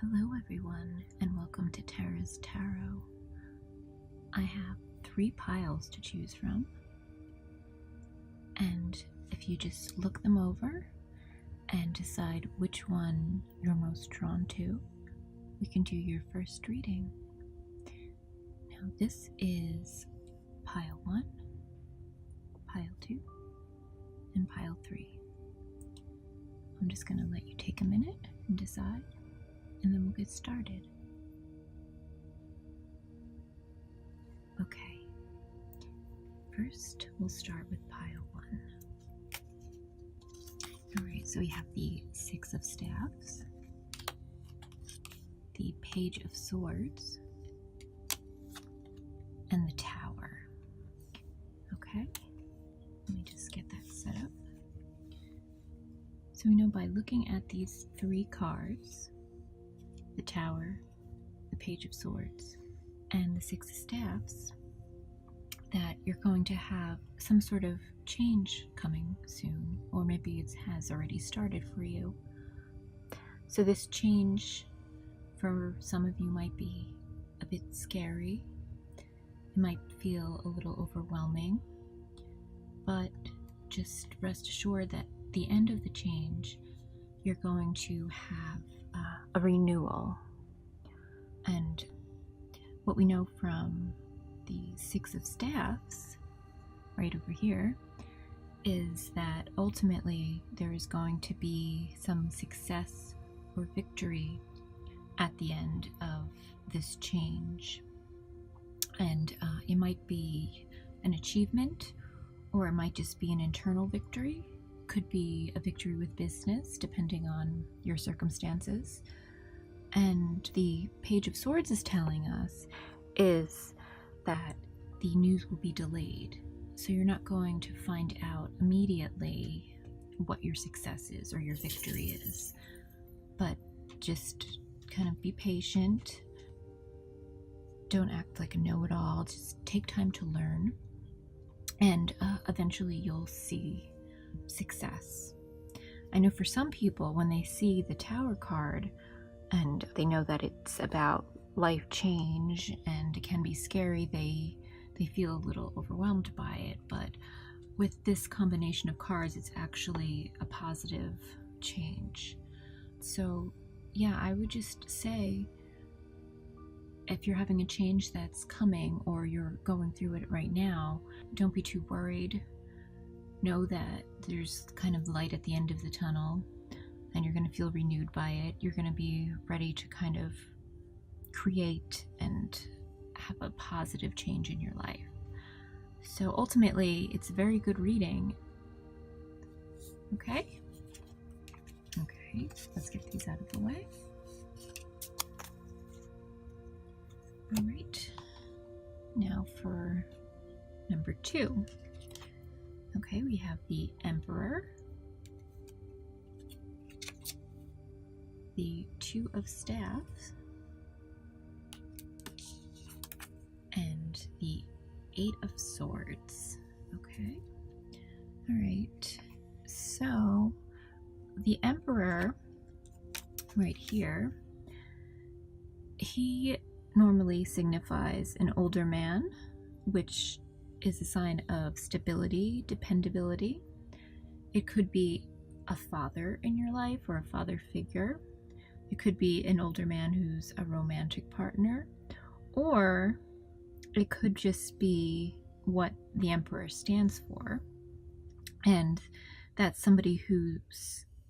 Hello everyone, and welcome to Tara's Tarot. I have 3 piles to choose from, and if you just look them over and decide which one you're most drawn to, we can do your first reading. Now this is pile 1, pile 2, and pile 3. I'm just going to let you take a minute and decide, and then we'll get started. Okay, first we'll start with pile 1. Alright, so we have the 6 of Staffs, the Page of Swords, and the Tower. Okay, let me just get that set up. So we know by looking at these 3 cards, the Tower, the Page of Swords, and the 6 of Staffs, that you're going to have some sort of change coming soon, or maybe it has already started for you. So this change for some of you might be a bit scary. It might feel a little overwhelming, but just rest assured that at the end of the change, you're going to have a renewal. And what we know from the 6 of Staffs, right over here, is that ultimately there is going to be some success or victory at the end of this change. And it might be an achievement, or it might just be an internal victory. Could be a victory with business, depending on your circumstances. And the Page of Swords is telling us is that the news will be delayed. So you're not going to find out immediately what your success is or your victory is. But just kind of be patient. Don't act like a know-it-all. Just take time to learn. And eventually you'll see success. I know for some people, when they see the Tower card and they know that it's about life change and it can be scary, they feel a little overwhelmed by it. But with this combination of cards, it's actually a positive change. So yeah, I would just say, if you're having a change that's coming or you're going through it right now, don't be too worried. Know that there's kind of light at the end of the tunnel, and you're going to feel renewed by it. You're going to be ready to kind of create and have a positive change in your life. So ultimately, it's a very good reading. Okay, let's get these out of the way. All right, now for number 2. Okay, we have the Emperor, the 2 of Staffs, and the 8 of Swords. Okay, all right, so the Emperor right here, he normally signifies an older man, which is a sign of stability, dependability. It could be a father in your life or a father figure. It could be an older man who's a romantic partner, or it could just be what the Emperor stands for, and that's somebody who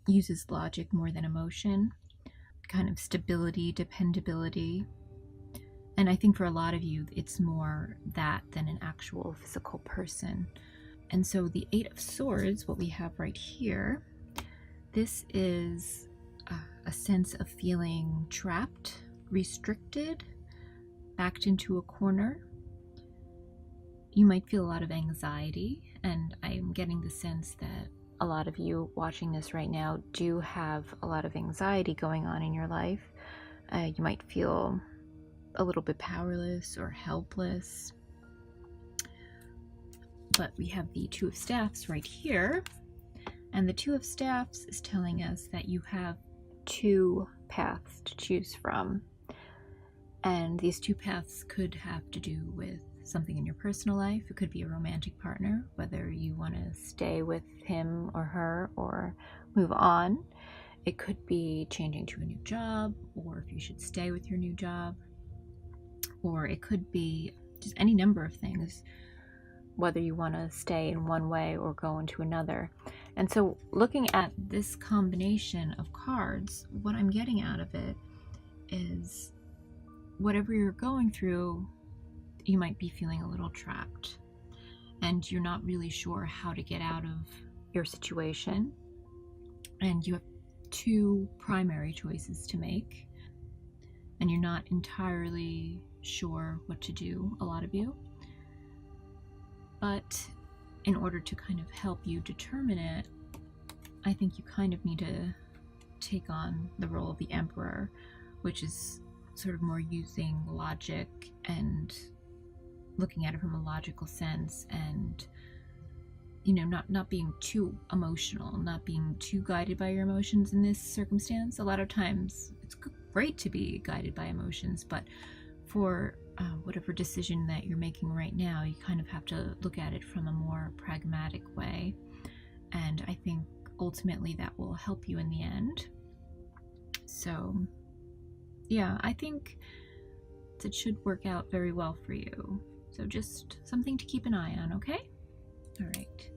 uses logic more than emotion, kind of stability, dependability. And I think for a lot of you, it's more that than an actual physical person. And so the 8 of Swords, what we have right here, this is a sense of feeling trapped, restricted, backed into a corner. You might feel a lot of anxiety, and I'm getting the sense that a lot of you watching this right now do have a lot of anxiety going on in your life. You might feel a little bit powerless or helpless. But we have the 2 of Staffs right here, and the 2 of Staffs is telling us that you have 2 paths to choose from. And these two paths could have to do with something in your personal life. It could be a romantic partner, whether you want to stay with him or her or move on. It could be changing to a new job, or if you should stay with your new job. Or it could be just any number of things, whether you want to stay in one way or go into another. And so looking at this combination of cards, what I'm getting out of it is whatever you're going through, you might be feeling a little trapped and you're not really sure how to get out of your situation. And you have two primary choices to make, and you're not entirely sure what to do, a lot of you. But in order to kind of help you determine it, I think you kind of need to take on the role of the Emperor, which is sort of more using logic and looking at it from a logical sense, and not being too emotional, not being too guided by your emotions in this circumstance. A lot of times it's great to be guided by emotions, but for whatever decision that you're making right now, you kind of have to look at it from a more pragmatic way. And I think ultimately that will help you in the end. So yeah, I think it should work out very well for you. So just something to keep an eye on, okay? All right.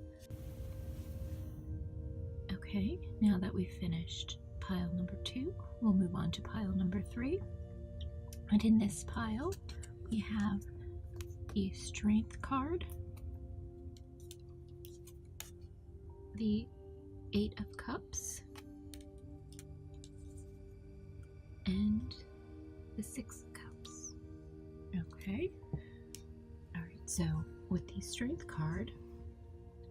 Okay, now that we've finished pile number 2, we'll move on to pile number 3. And in this pile, we have the Strength card, the 8 of Cups, and the 6 of Cups. Okay. All right, so with the Strength card,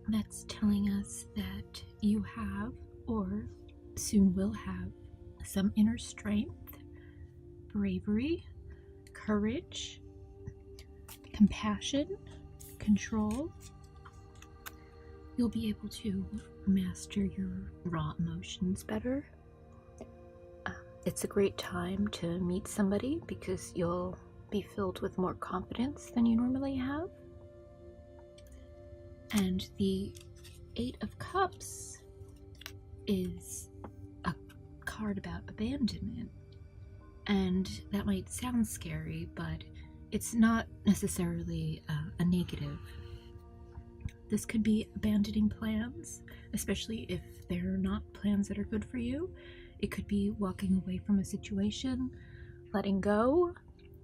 that's telling us that you have, or soon will have, some inner strength, bravery, courage, compassion, control. You'll be able to master your raw emotions better. It's a great time to meet somebody because you'll be filled with more confidence than you normally have. And the 8 of Cups is a card about abandonment. And that might sound scary, but it's not necessarily a negative. This could be abandoning plans, especially if they're not plans that are good for you. It could be walking away from a situation, letting go.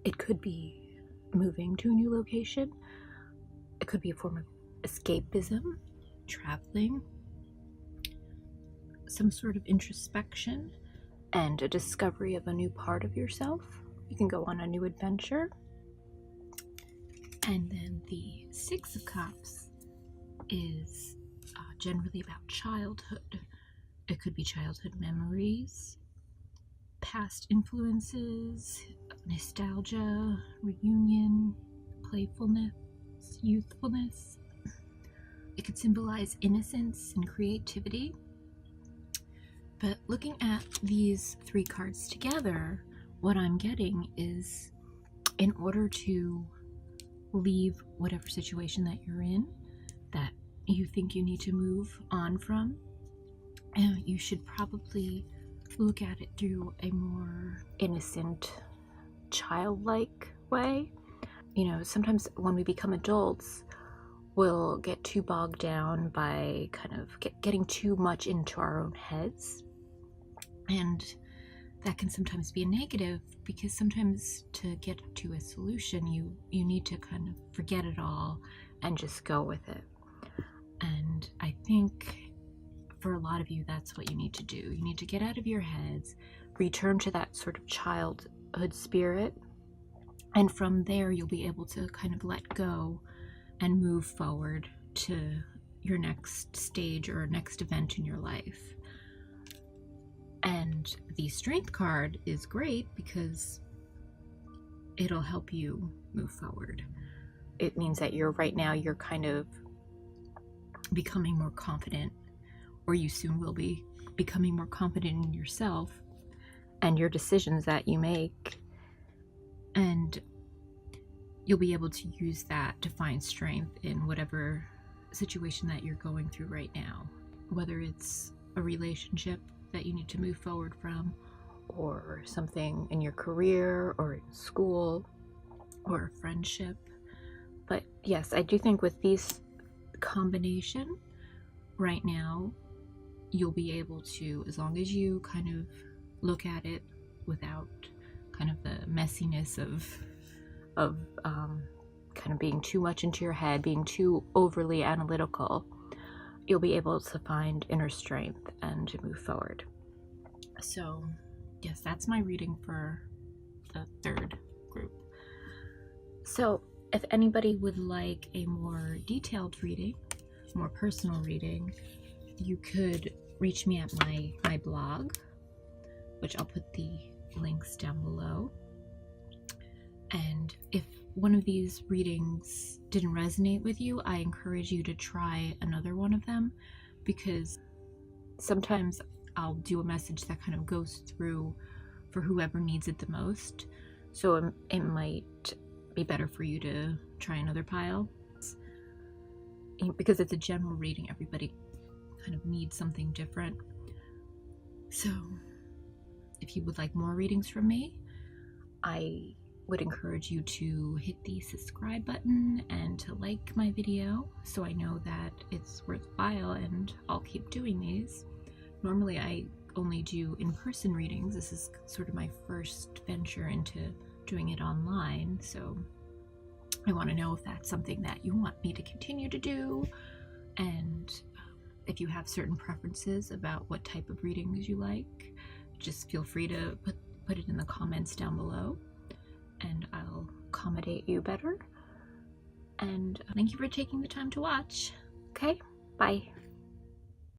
It could be moving to a new location. It could be a form of escapism, traveling, some sort of introspection, and a discovery of a new part of yourself. You can go on a new adventure. And then the 6 of Cups is generally about childhood. It could be childhood memories, past influences, nostalgia, reunion, playfulness, youthfulness. It could symbolize innocence and creativity. But looking at these 3 cards together, what I'm getting is, in order to leave whatever situation that you're in, that you think you need to move on from, you should probably look at it through a more innocent, childlike way. Sometimes when we become adults, we'll get too bogged down by kind of getting too much into our own heads. And that can sometimes be a negative, because sometimes to get to a solution, you need to kind of forget it all and just go with it. And I think for a lot of you, that's what you need to do. You need to get out of your heads, return to that sort of childhood spirit, and from there you'll be able to kind of let go and move forward to your next stage or next event in your life. And the Strength card is great because it'll help you move forward. It means that you're kind of becoming more confident, or you soon will be becoming more confident in yourself. and your decisions that you make. And you'll be able to use that to find strength in whatever situation that you're going through right now, whether it's a relationship that you need to move forward from, or something in your career or in school or a friendship. But yes, I do think with these combination right now, you'll be able to, as long as you kind of look at it without kind of the messiness of kind of being too much into your head, being too overly analytical, you'll be able to find inner strength and to move forward. So yes, that's my reading for the third group. So if anybody would like a more detailed reading, more personal reading, you could reach me at my blog, which I'll put the links down below. And if one of these readings didn't resonate with you, I encourage you to try another one of them, because sometimes I'll do a message that kind of goes through for whoever needs it the most. So it might be better for you to try another pile, because it's a general reading. Everybody kind of needs something different. So if you would like more readings from me, I would encourage you to hit the subscribe button and to like my video so I know that it's worthwhile and I'll keep doing these. Normally I only do in-person readings. This is sort of my first venture into doing it online, so I want to know if that's something that you want me to continue to do, and if you have certain preferences about what type of readings you like, just feel free to put it in the comments down below, and I'll accommodate you better. And thank you for taking the time to watch. Okay, bye.